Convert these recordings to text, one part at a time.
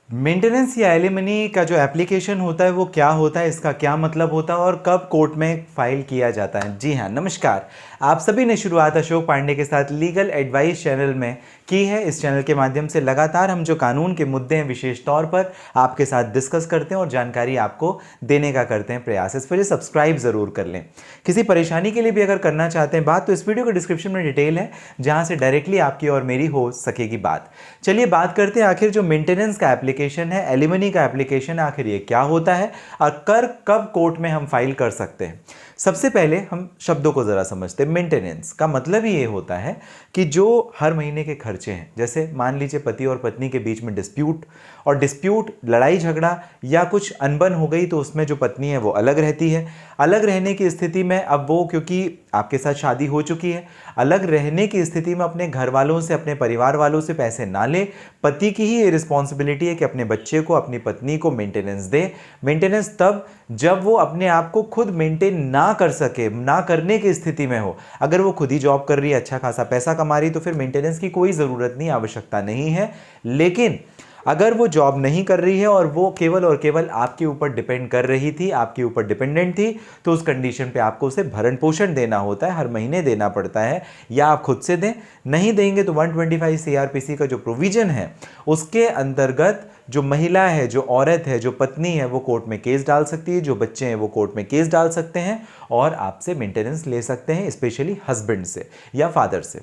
Maintenance या alimony का जो एप्लीकेशन होता है वो क्या होता है, इसका क्या मतलब होता है और कब कोर्ट में फाइल किया जाता है। जी हाँ, नमस्कार। आप सभी ने शुरुआत अशोक पांडे के साथ लीगल एडवाइस चैनल में की है। इस चैनल के माध्यम से लगातार हम जो कानून के मुद्दे हैं विशेष तौर पर आपके साथ डिस्कस करते हैं और जानकारी आपको देने का करते हैं प्रयास। इस वजह सब्सक्राइब जरूर कर लें। किसी परेशानी के लिए भी अगर करना चाहते हैं बात तो इस वीडियो के डिस्क्रिप्शन में डिटेल है जहां से डायरेक्टली आपकी और मेरी हो सकेगी बात। चलिए बात करते हैं आखिर जो मेंटेनेंस का एप्लीकेशन है, एलिमनी का एप्लीकेशन, आखिर ये क्या होता है और कब कोर्ट में हम फाइल कर सकते हैं। सबसे पहले हम शब्दों को जरा समझते हैं। मेंटेनेंस का मतलब ही ये होता है कि जो हर महीने के खर्चे हैं, जैसे मान लीजिए पति और पत्नी के बीच में डिस्प्यूट लड़ाई झगड़ा या कुछ अनबन हो गई तो उसमें जो पत्नी है वो अलग रहती है। अलग रहने की स्थिति में अब वो, क्योंकि आपके साथ शादी हो चुकी है, अलग रहने की स्थिति में अपने घर वालों से, अपने परिवार वालों से पैसे ना ले। पति की ही ये रिस्पॉन्सिबिलिटी है कि अपने बच्चे को, अपनी पत्नी को मेंटेनेंस दे। मेंटेनेंस तब जब वो अपने आप को खुद मेंटेन ना कर सके, ना करने की स्थिति में हो। अगर वो खुद ही जॉब कर रही है, अच्छा खासा पैसा कमा रही, तो फिर मेंटेनेंस की कोई ज़रूरत नहीं, आवश्यकता नहीं है। लेकिन अगर वो जॉब नहीं कर रही है और वो केवल और केवल आपके ऊपर डिपेंड कर रही थी, आपके ऊपर डिपेंडेंट थी, तो उस कंडीशन पे आपको उसे भरण पोषण देना होता है, हर महीने देना पड़ता है, या आप खुद से दें। नहीं देंगे तो 125 सीआरपीसी का जो प्रोविजन है उसके अंतर्गत जो महिला है, जो औरत है, जो पत्नी है, वो कोर्ट में केस डाल सकती है। जो बच्चे हैं वो कोर्ट में केस डाल सकते हैं और आपसे मेंटेनेंस ले सकते हैं, स्पेशली हस्बैंड से या फादर से।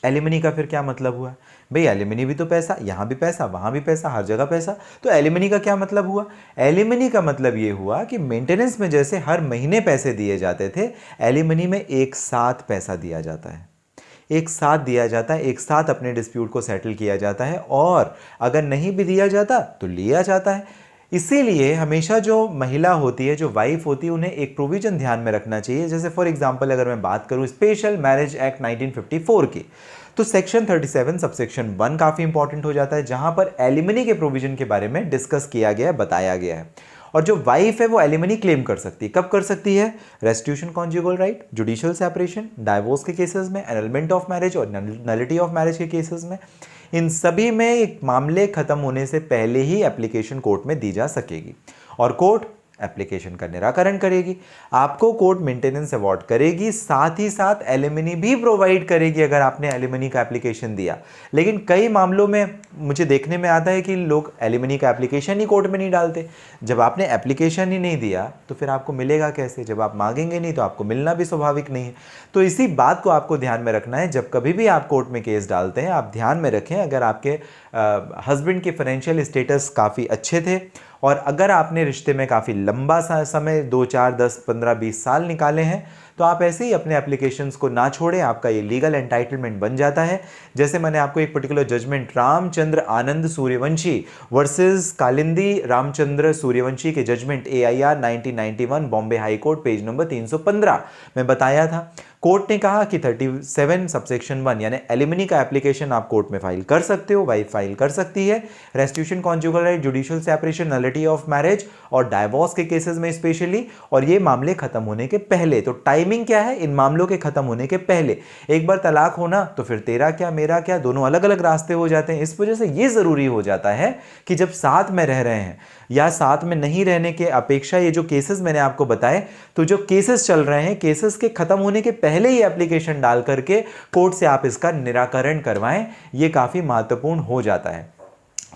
एलिमनी का फिर क्या मतलब हुआ भाई? एलिमनी भी तो पैसा, यहाँ भी पैसा, वहाँ भी पैसा, हर जगह पैसा। तो एलिमनी का क्या मतलब हुआ? एलिमनी का मतलब ये हुआ कि मेंटेनेंस में जैसे हर महीने पैसे दिए जाते थे, एलिमनी में एक साथ पैसा दिया जाता है, एक साथ दिया जाता है, एक साथ अपने डिस्प्यूट को सेटल किया जाता है और अगर नहीं भी दिया जाता तो लिया जाता है। इसीलिए हमेशा जो महिला होती है, जो वाइफ होती है, उन्हें एक प्रोविजन ध्यान में रखना चाहिए। जैसे फॉर एग्जांपल अगर मैं बात करूं स्पेशल मैरिज एक्ट 1954 की, तो सेक्शन 37 सबसेक्शन 1 काफी इंपॉर्टेंट हो जाता है, जहां पर एलिमनी के प्रोविजन के बारे में डिस्कस किया गया है, बताया गया है। और जो वाइफ है वो एलिमनी क्लेम कर सकती है। कब कर सकती है? Restitution conjugal right, judicial separation, divorce के केसेस में, एनलमेंट ऑफ मैरिज और नलिटी ऑफ मैरिज के केसेस में। इन सभी में एक मामले खत्म होने से पहले ही एप्लीकेशन कोर्ट में दी जा सकेगी और कोर्ट एप्लीकेशन का निराकरण करेगी। आपको कोर्ट मेंटेनेंस अवार्ड करेगी, साथ ही साथ एलिमनी भी प्रोवाइड करेगी अगर आपने एलिमनी का एप्लीकेशन दिया। लेकिन कई मामलों में मुझे देखने में आता है कि लोग एलिमनी का एप्लीकेशन ही कोर्ट में नहीं डालते। जब आपने एप्लीकेशन ही नहीं दिया तो फिर आपको मिलेगा कैसे? जब आप मांगेंगे नहीं तो आपको मिलना भी स्वाभाविक नहीं है। तो इसी बात को आपको ध्यान में रखना है। जब कभी भी आप कोर्ट में केस डालते हैं, आप ध्यान में रखें, अगर आपके हस्बैंड के फाइनेंशियल स्टेटस काफ़ी अच्छे थे और अगर आपने रिश्ते में काफ़ी लंबा समय 2, 4, 10, 15, 20 साल निकाले हैं, तो आप ऐसे ही अपने एप्लीकेशंस को ना छोड़ें। आपका ये लीगल एंटाइटलमेंट बन जाता है। जैसे मैंने आपको एक particular judgment Ramchandra Anand Suryavanshi versus Kalindi Ramchandra Suryavanshi के judgment AIR 1991 Bombay high court page number 315 में बताया था। कोर्ट ने कहा कि 37 सबसेक्शन 1 यानी एलिमनी का एप्लीकेशन आप कोर्ट में फाइल कर सकते हो, वाइफ फाइल कर सकती है। Restitution conjugal right, judicial separation, nullity of marriage और डाइवोर्स के केसेस में स्पेशली, और ये मामले खत्म होने के पहले। तो टाइमिंग क्या है इन मामलों के खत्म होने के पहले? एक बार तलाक होना तो फिर तेरा क्या मेरा क्या, दोनों अलग अलग रास्ते हो जाते हैं। इस वजह से ये जरूरी हो जाता है कि जब साथ में रह रहे हैं या साथ में नहीं रहने के अपेक्षा ये जो केसेस मैंने आपको बताए, तो जो केसेस चल रहे हैं, केसेस के खत्म होने के पहले ही एप्लीकेशन डाल करके कोर्ट से आप इसका निराकरण करवाएं। ये काफी महत्वपूर्ण हो जाता है।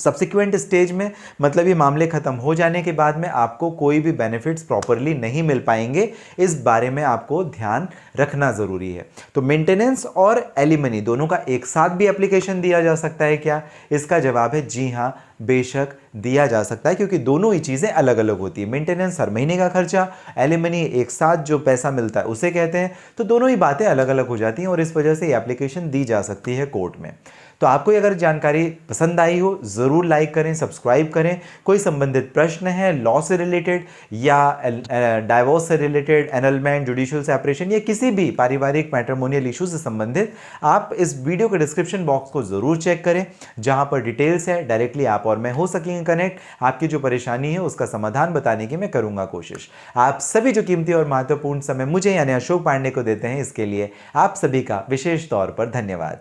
सब्सिक्वेंट स्टेज में मतलब ये मामले खत्म हो जाने के बाद में आपको कोई भी बेनिफिट्स प्रॉपरली नहीं मिल पाएंगे। इस बारे में आपको ध्यान रखना जरूरी है। तो मेंटेनेंस और एलिमनी दोनों का एक साथ भी एप्लीकेशन दिया जा सकता है क्या? इसका जवाब है जी हाँ, बेशक दिया जा सकता है, क्योंकि दोनों ही चीज़ें अलग अलग होती है। मेंटेनेंस हर महीने का खर्चा, एलिमनी एक साथ जो पैसा मिलता है उसे कहते हैं। तो दोनों ही बातें अलग अलग हो जाती हैं और इस वजह से ये एप्लीकेशन दी जा सकती है कोर्ट में। तो आपको अगर जानकारी पसंद आई हो ज़रूर लाइक करें, सब्सक्राइब करें। कोई संबंधित प्रश्न है लॉ से रिलेटेड या डाइवोर्स से रिलेटेड, एनलमेंट, जुडिशियल सेपरेशन या किसी भी पारिवारिक मैट्रिमोनियल इशू से संबंधित, आप इस वीडियो के डिस्क्रिप्शन बॉक्स को ज़रूर चेक करें, जहां पर डिटेल्स है। डायरेक्टली आप और मैं हो सकेंगे कनेक्ट। आपकी जो परेशानी है उसका समाधान बताने की मैं करूंगा कोशिश। आप सभी जो कीमती और महत्वपूर्ण समय मुझे यानी अशोक पांडे को देते हैं, इसके लिए आप सभी का विशेष तौर पर धन्यवाद।